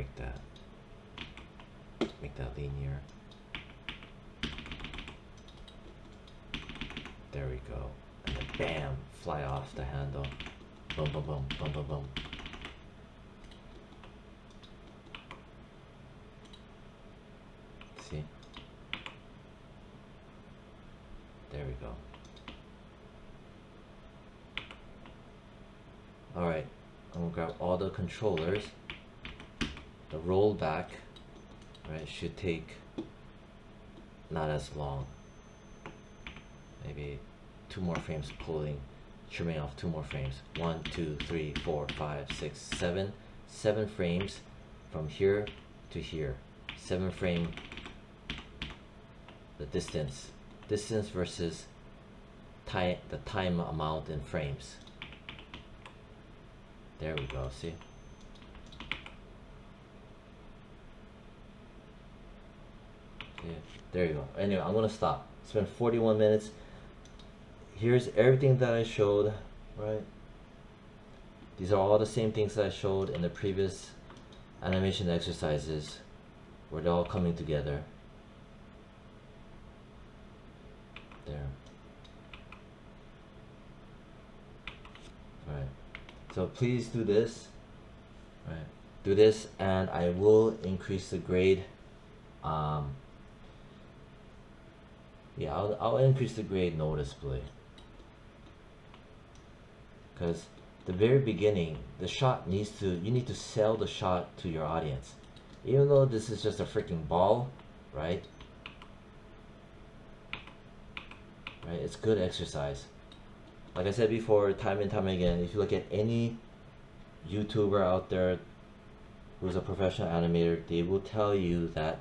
break that. Make that linear. There we go. And then bam, fly off the handle. Boom, boom, boom, boom, boom, boom. See? There we go. Alright, I'm gonna grab all the controllers. The rollback, right, should take not as long. Maybe 2 more frames pulling, trimming off 2 more frames. 1, 2, 3, 4, 5, 6, 7. 7 frames from here to here. 7 frame the distance versus the time amount in frames. There we go, see? Yeah, there you go. Anyway, I'm gonna stop. It's been 41 minutes. Here's everything that I showed, right? These are all the same things that I showed in the previous animation exercises where they're all coming together. There. Alright. So please do this. Right. Do this and I will increase the grade. Yeah, I'll increase the grade noticeably. Because the very beginning, the shot you need to sell the shot to your audience. Even though this is just a freaking ball, right? Right, it's good exercise. Like I said before, time and time again, if you look at any YouTuber out there who's a professional animator, they will tell you that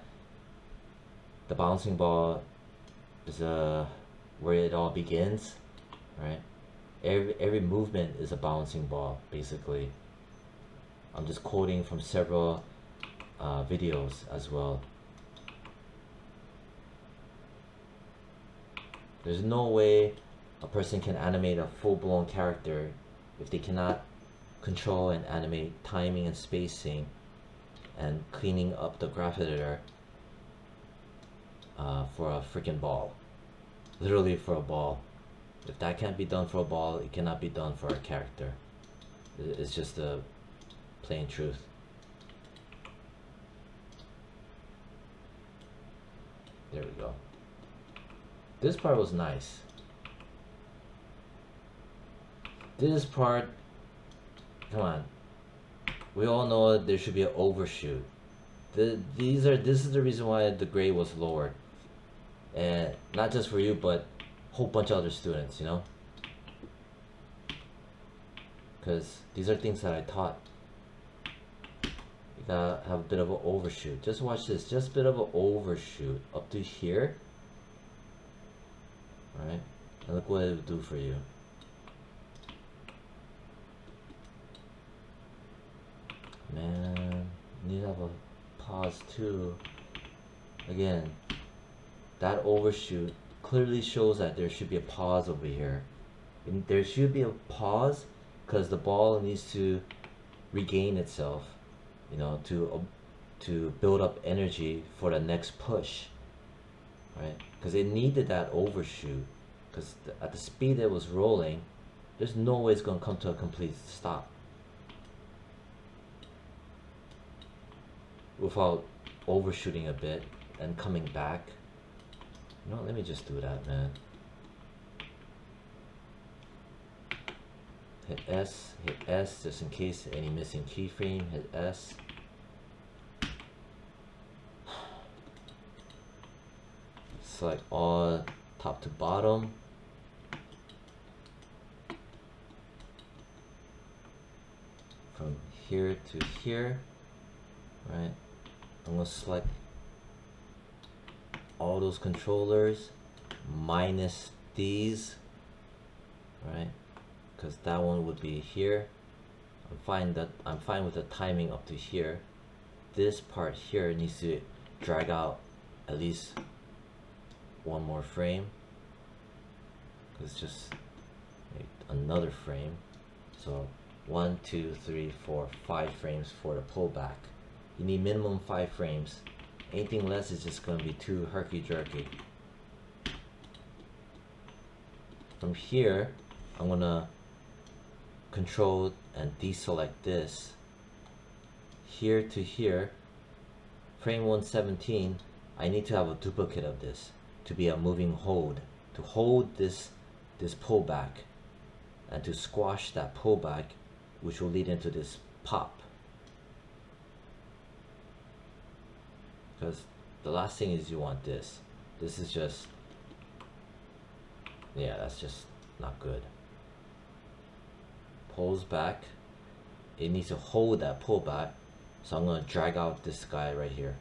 the bouncing ball is where it all begins, right? Every movement is a bouncing ball, basically. I'm just quoting from several videos as well. There's no way a person can animate a full-blown character if they cannot control and animate timing and spacing and cleaning up the graph editor for a freaking ball. Literally for a ball. If that can't be done for a ball, it cannot be done for a character. It's just the plain truth. There we go. This part was nice. This part, come on. We all know there should be an overshoot. This is the reason why the grade was lowered. And not just for you, but a whole bunch of other students, you know? Because these are things that I taught. You gotta have a bit of an overshoot. Just watch this, just a bit of an overshoot up to here. Alright? And look what it will do for you. Man, you need to have a pause too. Again, that overshoot clearly shows that there should be a pause over here. And there should be a pause because the ball needs to regain itself, you know, to build up energy for the next push, right? Because it needed that overshoot. Because at the speed it was rolling, there's no way it's going to come to a complete stop without overshooting a bit and coming back. You know, let me just do that, man. Hit S just in case any missing keyframe. Hit S. Select all top to bottom. From here to here, right? I'm gonna select all those controllers minus these, right? Because that one would be here. I'm fine with the timing up to here. This part here needs to drag out at least 1 more frame. It's just another frame. So 1, 2, 3, 4, 5 frames for the pullback. You need minimum 5 frames. Anything less is just gonna be too herky-jerky. From here, I'm gonna control and deselect this. Here to here, frame 117, I need to have a duplicate of this to be a moving hold. To hold this pullback and to squash that pullback, which will lead into this pop. Because the last thing is you want this. This is just, yeah, that's just not good. Pulls back. It needs to hold that pullback. So I'm going to drag out this guy right here.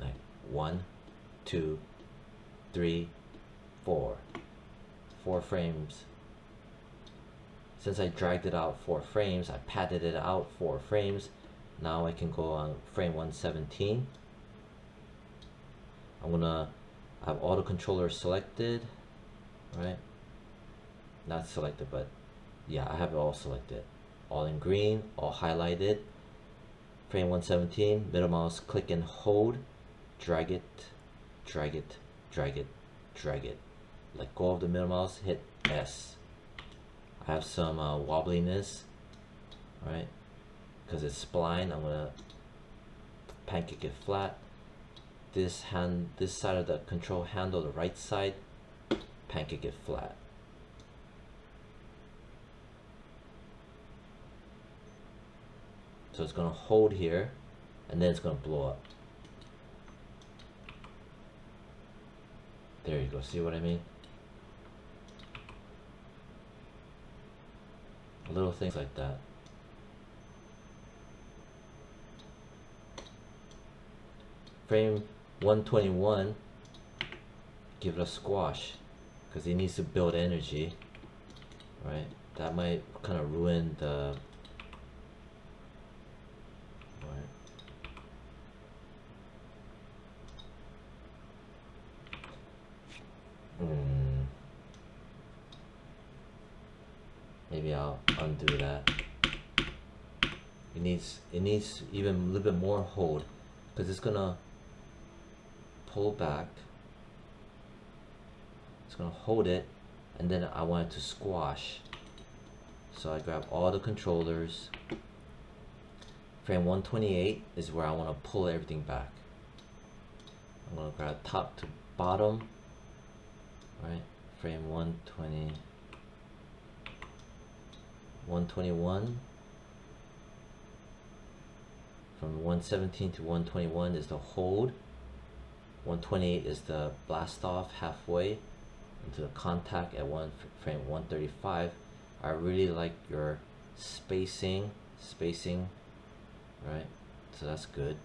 Like 1, 2, 3, 4. 4 frames. Since I dragged it out 4 frames, I padded it out 4 frames. Now I can go on frame 117. I'm gonna have auto controller selected, right? Not selected, but yeah, I have it all selected. All in green, all highlighted. Frame 117, middle mouse, click and hold, drag it, drag it, drag it, drag it. Let go of the middle mouse, hit S. I have some wobbliness, right? Because it's spline, I'm gonna pancake it flat. This side of the control handle, the right side, pancake it flat. So it's gonna hold here, and then it's gonna blow up. There you go. See what I mean? Little things like that. Frame 121, give it a squash because it needs to build energy, right? That might kind of ruin the, right? Maybe I'll undo that. It needs even a little bit more hold because it's gonna pull back. It's gonna hold it, and then I want it to squash. So I grab all the controllers. Frame 128 is where I want to pull everything back. I'm gonna grab top to bottom, right? Frame 120, 121. From 117 to 121 is the hold. 128 is the blast off halfway into the contact at frame 135. I really like your spacing, right? So that's good.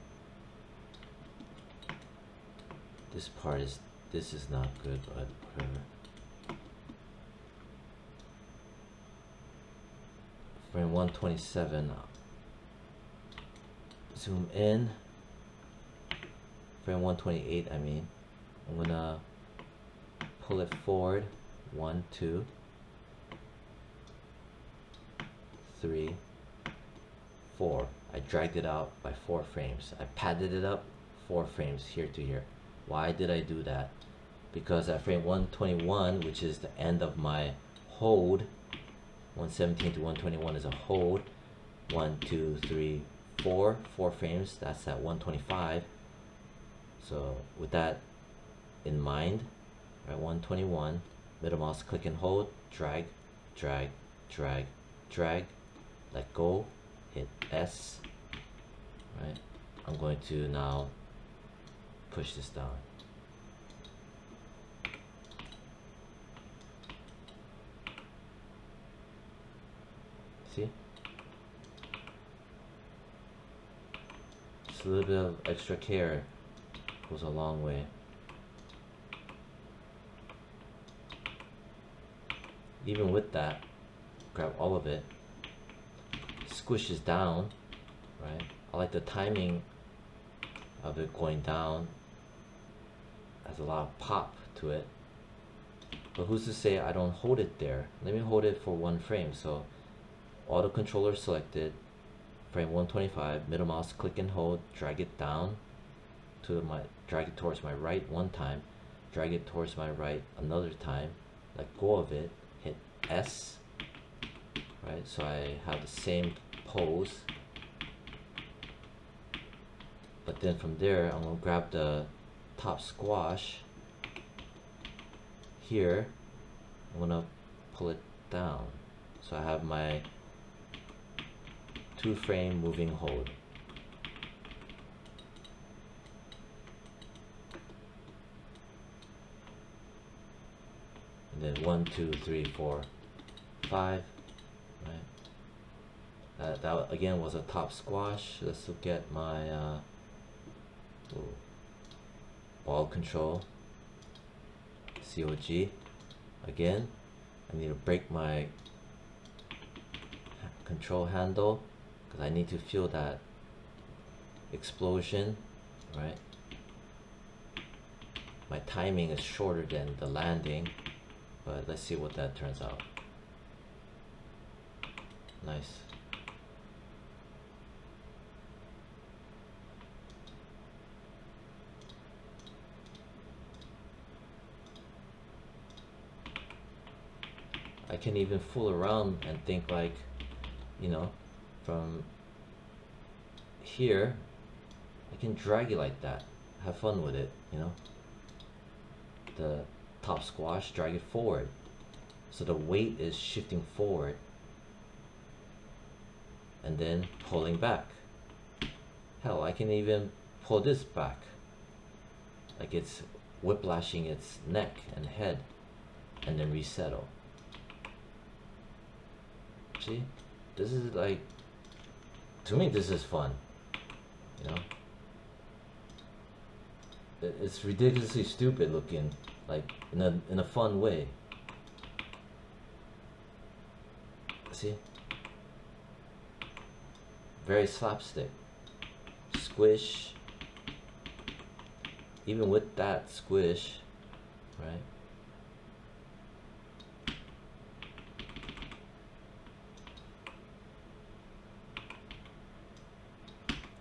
This is not good, but whatever. Frame 127. Zoom in. Frame 128, I mean. I'm gonna pull it forward. 1, 2, 3, 4. I dragged it out by 4 frames. I padded it up 4 frames here to here. Why did I do that? Because at frame 121, which is the end of my hold, 117 to 121 is a hold. 1, 2, 3, 4 frames. That's at 125. So with that in mind, right, 121, middle mouse click and hold, drag, drag, drag, drag, let go, hit S, right? I'm going to now push this down. See? Just a little bit of extra care goes a long way. Even with that, grab all of it, squishes down, right? I like the timing of it going down. Has a lot of pop to it. But who's to say I don't hold it there? Let me hold it for 1 frame. So auto controller selected, frame 125, middle mouse, click and hold, drag it down to drag it towards my right one time, drag it towards my right another time, let go of it, hit S, right? So I have the same pose, but then from there I'm gonna grab the top squash here, I'm gonna pull it down. So I have my 2-frame moving hold. And then 1, 2, 3, 4, 5, right? That again was a top squash. Let's look at my ball control, COG. Again, I need to break my control handle because I need to feel that explosion, right? My timing is shorter than the landing, but let's see what that turns out. Nice. I can even fool around and think like, you know, from here, I can drag it like that. Have fun with it, you know. The top squash, drag it forward. So the weight is shifting forward and then pulling back. Hell, I can even pull this back. Like it's whiplashing its neck and head and then resettle. See, this is like, to me this is fun, you know. It's ridiculously stupid looking, like in a fun way. See, very slapstick, squish. Even with that squish, right?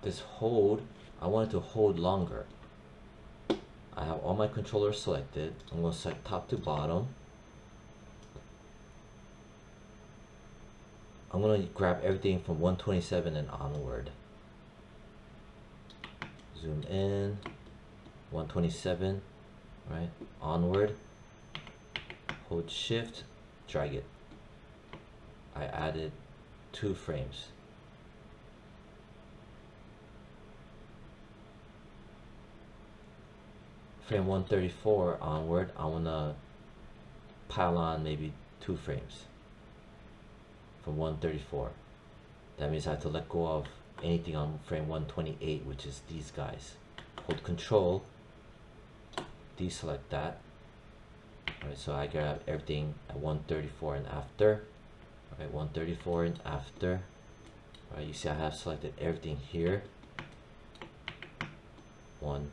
This hold, I want it to hold longer. I have all my controllers selected. I'm going to select top to bottom. I'm going to grab everything from 127 and onward. Zoom in, 127, right? Onward. Hold shift, drag it. I added 2 frames. Frame 134 onward, I want to pile on maybe 2 frames from 134. That means I have to let go of anything on frame 128, which is these guys. Hold control, deselect that. Alright, so I grab everything at 134 and after. Alright, 134 and after. Alright, you see I have selected everything here. 1,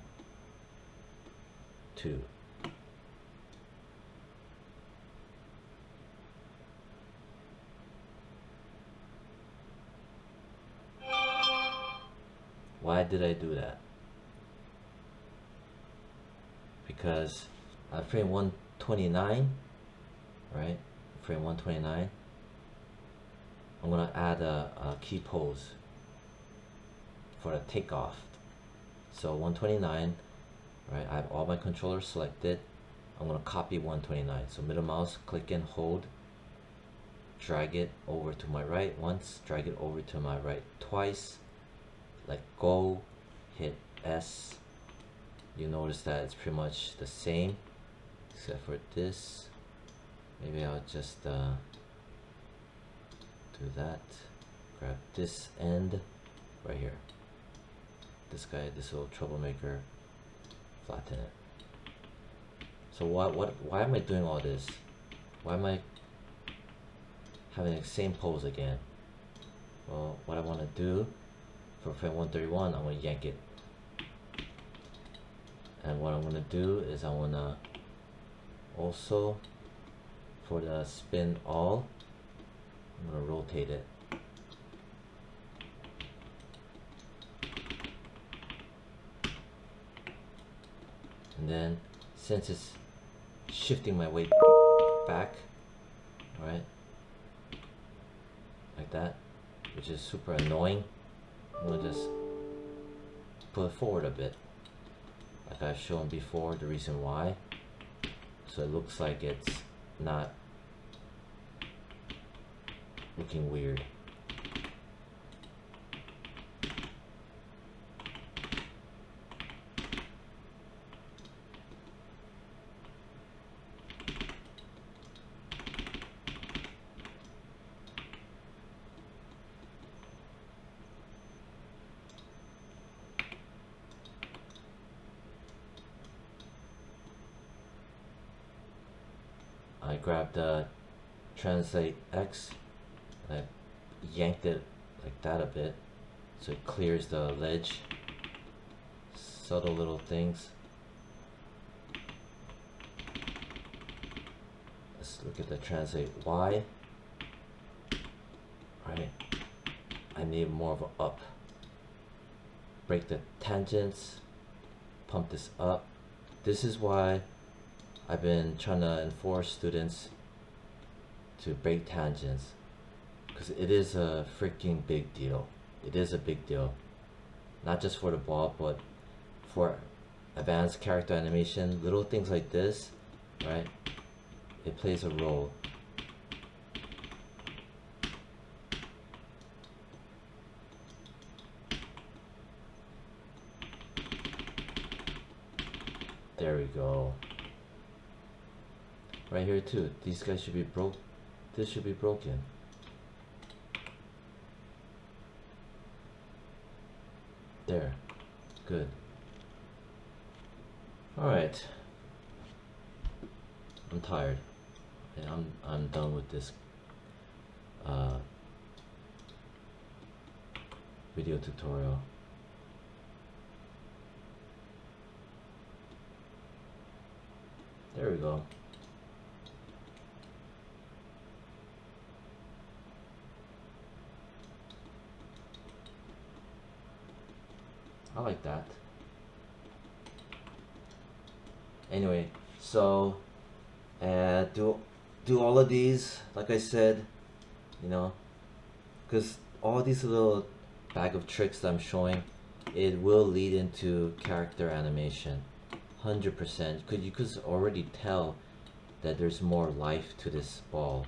2. Why did I do that? Because at frame 129, right? Frame 129, I'm gonna add a key pose for the takeoff. So 129, right? I have all my controllers selected. I'm gonna copy 129. So middle mouse, click and hold, drag it over to my right once, drag it over to my right twice, let go, hit S. You notice that it's pretty much the same except for this. Maybe I'll just do that. Grab this end right here. This guy, this little troublemaker, flatten it. So why am I doing all this? Why am I having the same pose again? Well, what I want to do for frame 131, I'm going to yank it. And what I'm going to do is I want to also, for the spin all, I'm going to rotate it. And then since it's shifting my weight back, right, like that, which is super annoying, I'm gonna just pull it forward a bit, like I've shown before, the reason why, so it looks like it's not looking weird. I grabbed the translate X, and I yanked it like that a bit so it clears the ledge. Subtle little things. Let's look at the translate Y. Right, I need more of an up. Break the tangents, pump this up. This is why I've been trying to enforce students to break tangents, because it is a freaking big deal. It is a big deal, not just for the ball, but for advanced character animation. Little things like this, right? It plays a role. There we go. Right here too. These guys should be broke. This should be broken. There. Good. Alright. I'm tired. And I'm done with this video tutorial. There we go. I like that. Anyway, so do all of these, like I said, you know, because all these little bag of tricks that I'm showing, it will lead into character animation, 100%. You could already tell that there's more life to this ball.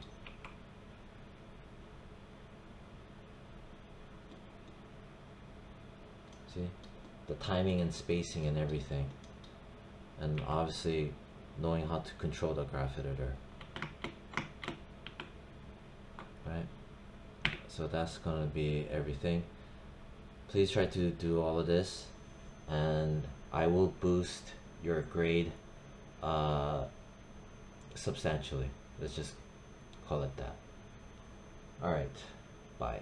See, the timing and spacing and everything, and obviously knowing how to control the graph editor, right? So that's gonna be everything. Please try to do all of this, and I will boost your grade substantially. Let's just call it that. All right, bye.